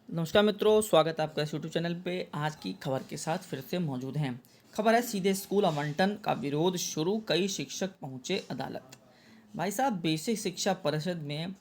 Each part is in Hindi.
नमस्कार मित्रों, स्वागत है आपका इस यूट्यूब चैनल पे। आज की खबर के साथ फिर से मौजूद हैं। खबर है सीधे स्कूल आवंटन का विरोध शुरू, कई शिक्षक पहुंचे अदालत। भाई साहब, बेसिक शिक्षा परिषद में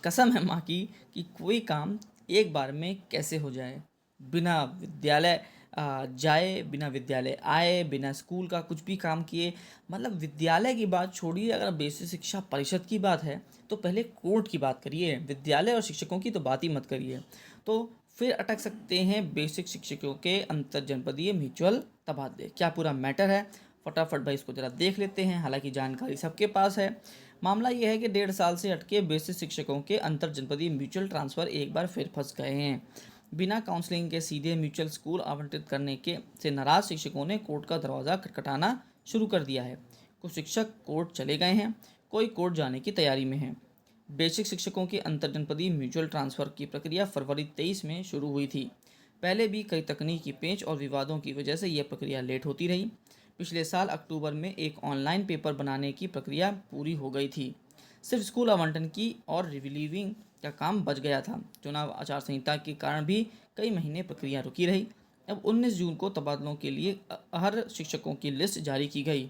कसम है माँ की कि कोई काम एक बार में कैसे हो जाए। बिना विद्यालय जाए, बिना विद्यालय आए, बिना स्कूल का कुछ भी काम किए। मतलब विद्यालय की बात छोड़िए, अगर बेसिक शिक्षा परिषद की बात है तो पहले कोर्ट की बात करिए। विद्यालय और शिक्षकों की तो बात ही मत करिए। तो फिर अटक सकते हैं बेसिक शिक्षकों के अंतर जनपदीय म्यूचुअल तबादले। क्या पूरा मैटर है, फटाफट भाई इसको जरा देख लेते हैं। हालांकि जानकारी सबके पास है। मामला यह है कि 1.5 साल से अटके बेसिक शिक्षकों के अंतर जनपदीय म्यूचुअल ट्रांसफर एक बार फिर फंस गए हैं। बिना काउंसलिंग के सीधे म्यूचुअल स्कूल आवंटित करने के से नाराज शिक्षकों ने कोर्ट का दरवाज़ा खटखटाना शुरू कर दिया है। कुछ शिक्षक कोर्ट चले गए हैं, कोई कोर्ट जाने की तैयारी में है। बेसिक शिक्षकों की अंतरजनपदीय म्यूचुअल ट्रांसफर की प्रक्रिया फरवरी 23 में शुरू हुई थी। पहले भी कई तकनीकी पेच और विवादों की वजह से यह प्रक्रिया लेट होती रही। पिछले साल अक्टूबर में एक ऑनलाइन पेपर बनाने की प्रक्रिया पूरी हो गई थी। सिर्फ स्कूल आवंटन की और रिलीविंग का काम बच गया था। चुनाव आचार संहिता के कारण भी कई महीने प्रक्रिया रुकी रही। अब 19 जून को तबादलों के लिए हर शिक्षकों की लिस्ट जारी की गई।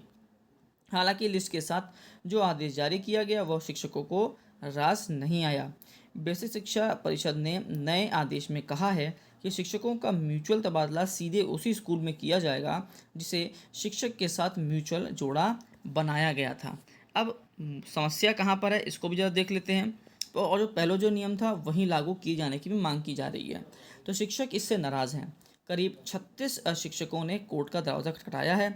हालांकि लिस्ट के साथ जो आदेश जारी किया गया वह शिक्षकों को रास नहीं आया। बेसिक शिक्षा परिषद ने नए आदेश में कहा है कि शिक्षकों का म्यूचुअल तबादला सीधे उसी स्कूल में किया जाएगा जिसे शिक्षक के साथ म्यूचुअल जोड़ा बनाया गया था। अब समस्या कहाँ पर है, इसको भी ज़रा देख लेते हैं। तो और जो पहला जो नियम था वही लागू किए जाने की भी मांग की जा रही है। तो शिक्षक इससे नाराज़ हैं। करीब 36 शिक्षकों ने कोर्ट का दरवाज़ा खटखटाया है।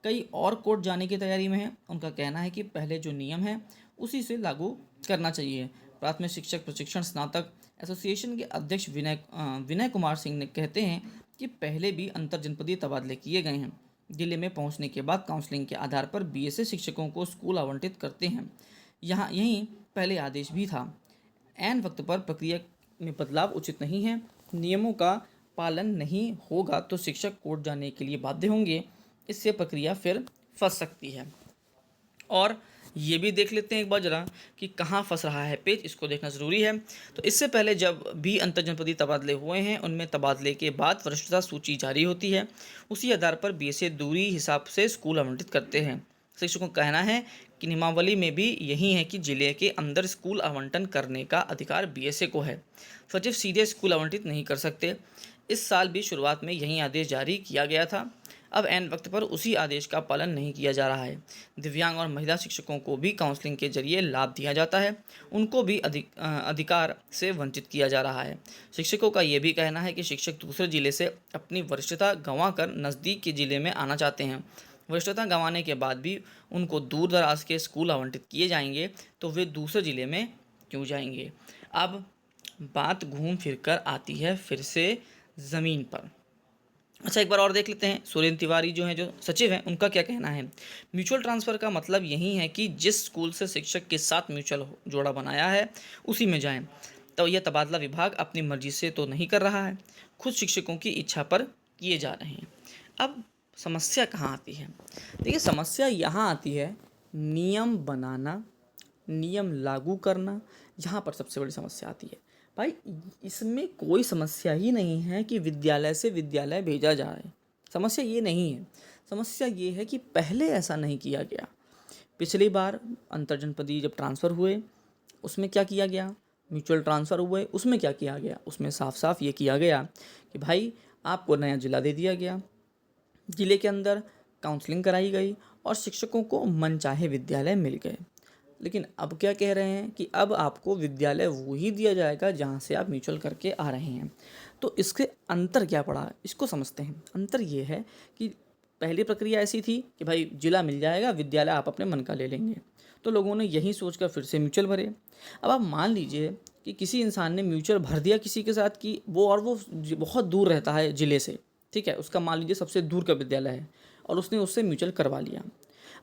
कई और कोर्ट जाने की तैयारी में हैं। उनका कहना है कि पहले जो नियम है उसी से लागू करना चाहिए। प्राथमिक शिक्षक प्रशिक्षण स्नातक एसोसिएशन के अध्यक्ष विनय कुमार सिंह ने कहते हैं कि पहले भी अंतर जनपदीय तबादले किए गए हैं। जिले में पहुंचने के बाद काउंसलिंग के आधार पर बीएसए शिक्षकों को स्कूल आवंटित करते हैं। यहाँ यही पहले आदेश भी था। ऐन वक्त पर प्रक्रिया में बदलाव उचित नहीं है। नियमों का पालन नहीं होगा तो शिक्षक कोर्ट जाने के लिए बाध्य होंगे। इससे प्रक्रिया फिर फंस सकती है। और ये भी देख लेते हैं एक बार जरा कि कहाँ फंस रहा है पेज, इसको देखना ज़रूरी है। तो इससे पहले जब भी अंतर्जनपदीय तबादले हुए हैं उनमें तबादले के बाद वरिष्ठता सूची जारी होती है। उसी आधार पर बीएसए दूरी हिसाब से स्कूल आवंटित करते हैं। शिक्षकों का कहना है कि नियमावली में भी यही है कि जिले के अंदर स्कूल आवंटन करने का अधिकार बीएसए को है। सचिव सीधे स्कूल आवंटित नहीं कर सकते। इस साल भी शुरुआत में यही आदेश जारी किया गया था। अब ऐन वक्त पर उसी आदेश का पालन नहीं किया जा रहा है। दिव्यांग और महिला शिक्षकों को भी काउंसलिंग के जरिए लाभ दिया जाता है, उनको भी अधिकार से वंचित किया जा रहा है। शिक्षकों का ये भी कहना है कि शिक्षक दूसरे जिले से अपनी वरिष्ठता गंवाकर नज़दीक के जिले में आना चाहते हैं। वरिष्ठता गंवाने के बाद भी उनको दूर दराज के स्कूल आवंटित किए जाएंगे तो वे दूसरे जिले में क्यों जाएंगे। अब बात घूम फिर कर आती है फिर से ज़मीन पर। अच्छा, एक बार और देख लेते हैं सुरेंद्र तिवारी जो हैं, जो सचिव हैं, उनका क्या कहना है। म्यूचुअल ट्रांसफ़र का मतलब यही है कि जिस स्कूल से शिक्षक के साथ म्यूचुअल जोड़ा बनाया है उसी में जाएं। तो यह तबादला विभाग अपनी मर्जी से तो नहीं कर रहा है, खुद शिक्षकों की इच्छा पर किए जा रहे हैं। अब समस्या कहाँ आती है? देखिए, समस्या यहाँ आती है नियम बनाना, नियम लागू करना। यहाँ पर सबसे बड़ी समस्या आती है। भाई, इसमें कोई समस्या ही नहीं है कि विद्यालय से विद्यालय भेजा जाए। समस्या ये नहीं है। समस्या ये है कि पहले ऐसा नहीं किया गया। पिछली बार अंतर्जनपदीय जब ट्रांसफ़र हुए उसमें क्या किया गया, म्यूचुअल ट्रांसफ़र हुए उसमें क्या किया गया, उसमें साफ साफ ये किया गया कि भाई आपको नया ज़िला दे दिया गया। ज़िले के अंदर काउंसलिंग कराई गई और शिक्षकों को मनचाहे विद्यालय मिल गए। लेकिन अब क्या कह रहे हैं कि अब आपको विद्यालय वो ही दिया जाएगा जहाँ से आप म्यूचुअल करके आ रहे हैं। तो इसके अंतर क्या पड़ा, इसको समझते हैं। अंतर ये है कि पहली प्रक्रिया ऐसी थी कि भाई जिला मिल जाएगा, विद्यालय आप अपने मन का ले लेंगे। तो लोगों ने यही सोचकर फिर से म्यूचुअल भरे। अब आप मान लीजिए कि किसी इंसान ने म्यूचुअल भर दिया किसी के साथ कि वो बहुत दूर रहता है ज़िले से, ठीक है, उसका मान लीजिए सबसे दूर का विद्यालय है और उसने उससे म्यूचुअल करवा लिया।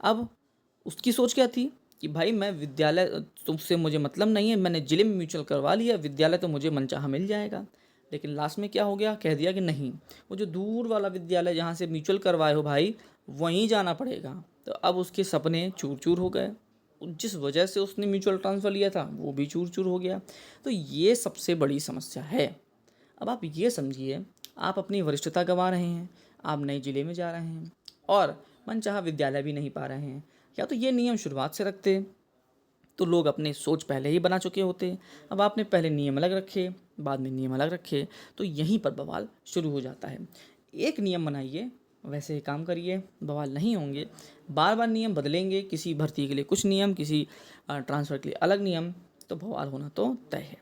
अब उसकी सोच क्या थी कि भाई मैं विद्यालय तुमसे मुझे मतलब नहीं है, मैंने ज़िले में म्यूचुअल करवा लिया, विद्यालय तो मुझे मनचाहा मिल जाएगा। लेकिन लास्ट में क्या हो गया, कह दिया कि नहीं, वो जो दूर वाला विद्यालय जहाँ से म्यूचुअल करवाए हो भाई वहीं जाना पड़ेगा। तो अब उसके सपने चूर चूर हो गए। जिस वजह से उसने म्यूचुअल ट्रांसफ़र लिया था वो भी चूर चूर हो गया। तो ये सबसे बड़ी समस्या है। अब आप ये समझिए, आप अपनी वरिष्ठता गंवा रहे हैं, आप नए जिले में जा रहे हैं और मनचाहा विद्यालय भी नहीं पा रहे हैं। या तो ये नियम शुरुआत से रखते तो लोग अपनी सोच पहले ही बना चुके होते। अब आपने पहले नियम अलग रखे, बाद में नियम अलग रखे, तो यहीं पर बवाल शुरू हो जाता है। एक नियम बनाइए, वैसे ही काम करिए, बवाल नहीं होंगे। बार बार नियम बदलेंगे, किसी भर्ती के लिए कुछ नियम, किसी ट्रांसफ़र के लिए अलग नियम, तो बवाल होना तो तय है।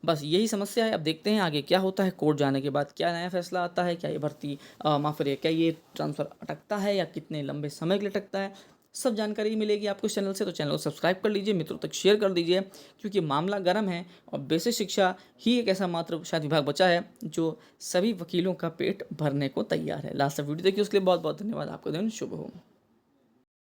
बस यही समस्या है। अब देखते हैं आगे क्या होता है, कोर्ट जाने के बाद क्या नया फैसला आता है, क्या ये भर्ती माफ़ करिए, क्या ये ट्रांसफ़र अटकता है या कितने लंबे समय के लिए अटकता है। सब जानकारी मिलेगी आपको इस चैनल से, तो चैनल को सब्सक्राइब कर लीजिए, मित्रों तक शेयर कर दीजिए, क्योंकि मामला गर्म है और बेसिक शिक्षा ही एक ऐसा मात्र शायद विभाग बचा है जो सभी वकीलों का पेट भरने को तैयार है। लास्ट तक वीडियो देखिए, उसके लिए बहुत बहुत धन्यवाद। आपका दिन शुभ हो।